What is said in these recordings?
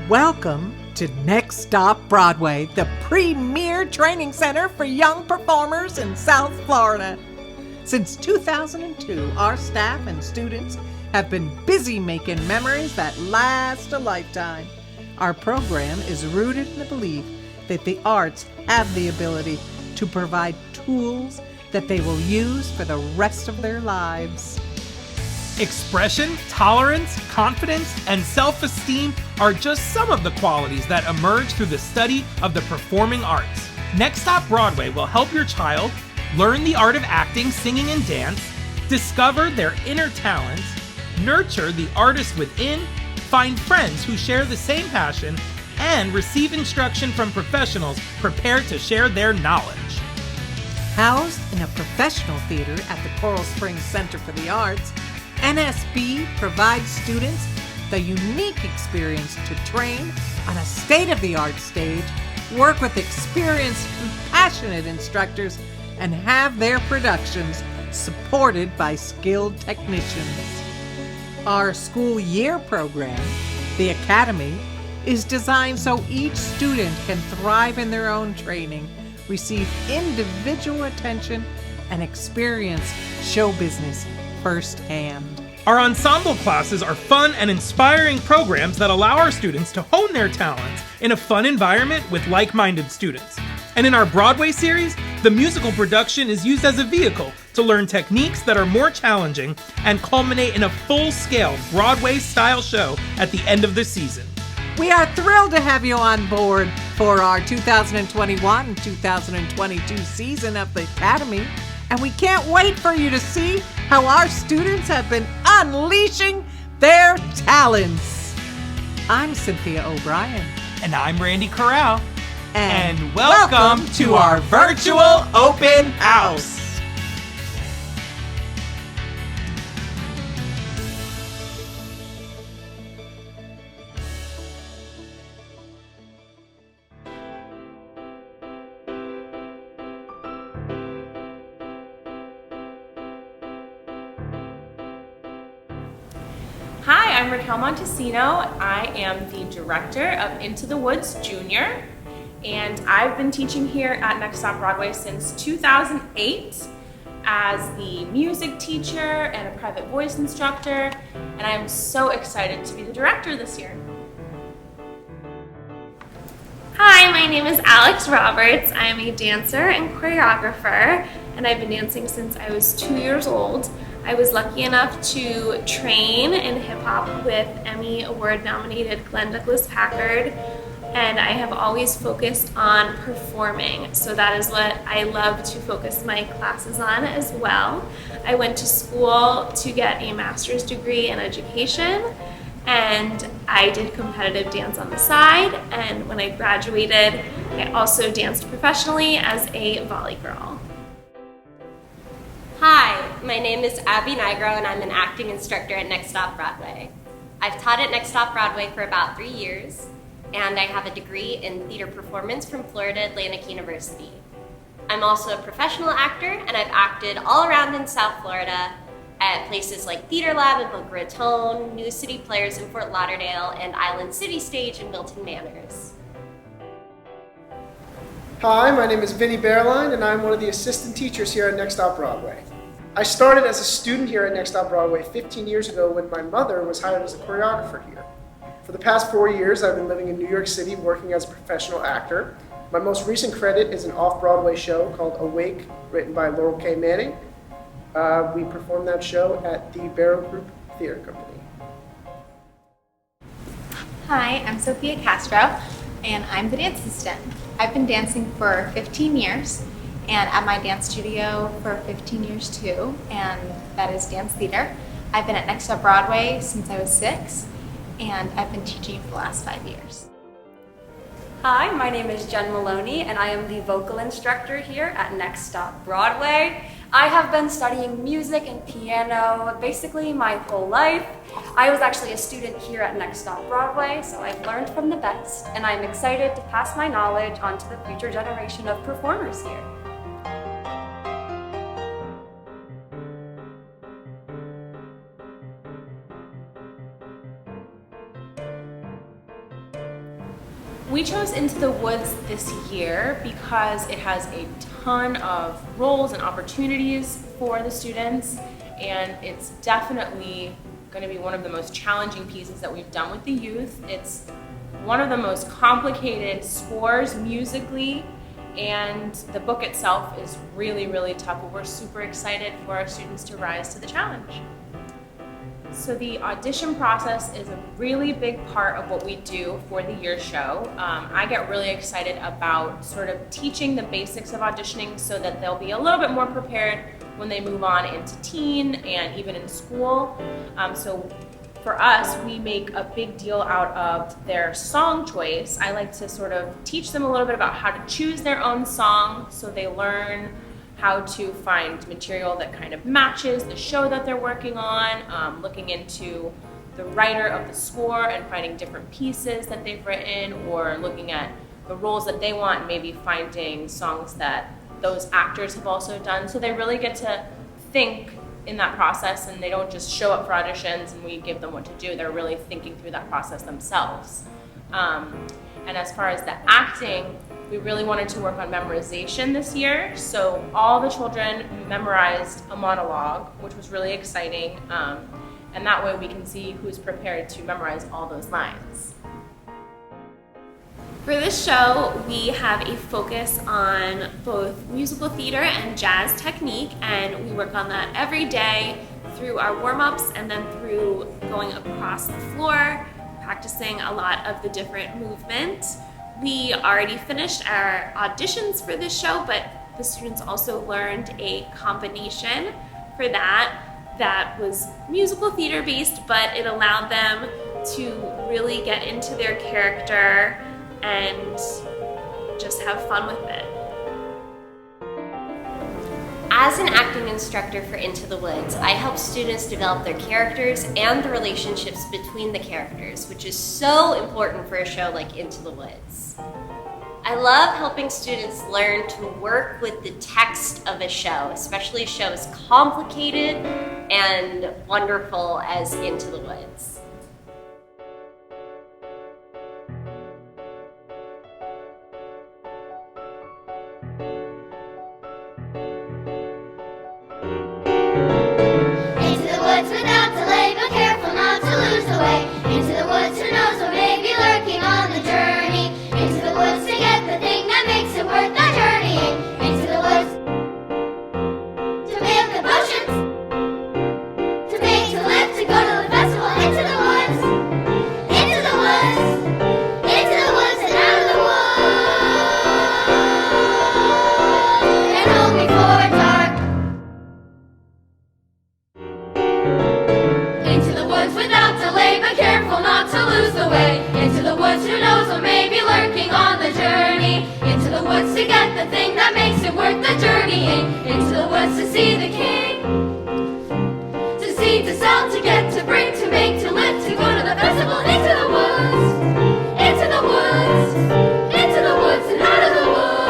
Welcome to Next Stop Broadway, the premier training center for young performers in South Florida. Since 2002, our staff and students have been busy making memories that last a lifetime. Our program is rooted in the belief that the arts have the ability to provide tools that they will use for the rest of their lives. Expression, tolerance, confidence, and self-esteem are just some of the qualities that emerge through the study of the performing arts. Next Stop Broadway will help your child learn the art of acting, singing, and dance, discover their inner talents, nurture the artist within, find friends who share the same passion, and receive instruction from professionals prepared to share their knowledge. Housed in a professional theater at the Coral Springs Center for the Arts, NSB provides students the unique experience to train on a state-of-the-art stage, work with experienced, compassionate instructors, and have their productions supported by skilled technicians. Our school year program, the Academy, is designed so each student can thrive in their own training, receive individual attention, and experience show business firsthand. Our ensemble classes are fun and inspiring programs that allow our students to hone their talents in a fun environment with like-minded students. And in our Broadway series, the musical production is used as a vehicle to learn techniques that are more challenging and culminate in a full-scale Broadway-style show at the end of the season. We are thrilled to have you on board for our 2021-2022 season of the Academy, and we can't wait for you to see how our students have been unleashing their talents. I'm Cynthia O'Brien. And I'm Randy Corral. And welcome to our virtual open house. Hi, I'm Raquel Montesino. I am the director of Into the Woods Junior, and I've been teaching here at Next Stop Broadway since 2008 as the music teacher and a private voice instructor, and I'm so excited to be the director this year. Hi, my name is Alex Roberts. I am a dancer and choreographer, and I've been dancing since I was 2 years old. I was lucky enough to train in hip hop with Emmy Award nominated Glenn Douglas Packard, and I have always focused on performing. So that is what I love to focus my classes on as well. I went to school to get a master's degree in education, and I did competitive dance on the side, and when I graduated, I also danced professionally as a volley girl. Hi, my name is Abby Nigro and I'm an acting instructor at Next Stop Broadway. I've taught at Next Stop Broadway for about 3 years, and I have a degree in theater performance from Florida Atlantic University. I'm also a professional actor, and I've acted all around in South Florida at places like Theater Lab in Boca Raton, New City Players in Fort Lauderdale, and Island City Stage in Milton Manors. Hi, my name is Vinny Bearline, and I'm one of the assistant teachers here at Next Stop Broadway. I started as a student here at Next Stop Broadway 15 years ago when my mother was hired as a choreographer here. For the past 4 years, I've been living in New York City working as a professional actor. My most recent credit is an off-Broadway show called Awake, written by Laurel K. Manning. We performed that show at the Barrow Group Theater Company. Hi, I'm Sophia Castro, and I'm the dance assistant. I've been dancing for 15 years, and at my dance studio for 15 years too, and that is dance theater. I've been at Next Stop Broadway since I was 6, and I've been teaching for the last 5 years. Hi, my name is Jen Maloney, and I am the vocal instructor here at Next Stop Broadway. I have been studying music and piano basically my whole life. I was actually a student here at Next Stop Broadway, so I've learned from the best, and I'm excited to pass my knowledge on to the future generation of performers here. We chose Into the Woods this year because it has a ton of roles and opportunities for the students, and it's definitely going to be one of the most challenging pieces that we've done with the youth. It's one of the most complicated scores musically, and the book itself is really, really tough, but we're super excited for our students to rise to the challenge. So the audition process is a really big part of what we do for the year show. I get really excited about sort of teaching the basics of auditioning so that they'll be a little bit more prepared when they move on into teen and even in school. So for us, we make a big deal out of their song choice. I like to sort of teach them a little bit about how to choose their own song so they learn how to find material that kind of matches the show that they're working on, looking into the writer of the score and finding different pieces that they've written, or looking at the roles that they want and maybe finding songs that those actors have also done. So they really get to think in that process, and they don't just show up for auditions and we give them what to do. They're really thinking through that process themselves. And as far as the acting, we really wanted to work on memorization this year. So all the children memorized a monologue, which was really exciting. And that way we can see who's prepared to memorize all those lines. For this show, we have a focus on both musical theater and jazz technique, and we work on that every day through our warm-ups and then through going across the floor, practicing a lot of the different movement. We already finished our auditions for this show, but the students also learned a combination for that was musical theater based, but it allowed them to really get into their character and just have fun with it. As an acting instructor for Into the Woods, I help students develop their characters and the relationships between the characters, which is so important for a show like Into the Woods. I love helping students learn to work with the text of a show, especially a show as complicated and wonderful as Into the Woods. Without delay, but careful not to lose the way. Into the woods, who knows what may be lurking on the journey. Into the woods to get the thing that makes it worth the journey. Into the woods to make the potions, to make, to live, to go to the festival. Into the woods, into the woods, into the woods and out of the woods, and home before dark. Into the woods without delay, but careful not to lose the way. Into the woods, who knows what may be lurking on the journey. Into the woods to get the thing that makes it worth the journey. Into the woods to see the king, to see, to sell, to get, to bring, to make, to live, to go to the festival. Into the woods, into the woods, into the woods and out of the woods,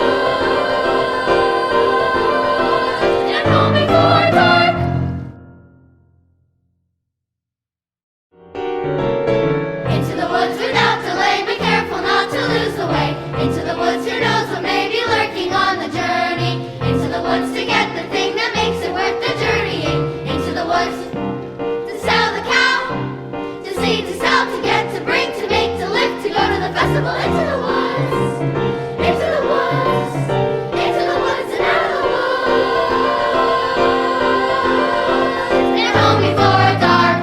and home before dark. Into the woods without delay, but careful not to lose the way. Into the woods, who knows what may be lurking on the journey. Into the woods to get the thing that makes it worth the journey. Into the woods to sell the cow, to see, to sell, to get, to bring, to make, to live, to go to the festival. Into the woods, into the woods, into the woods and out of the woods, and home before dark.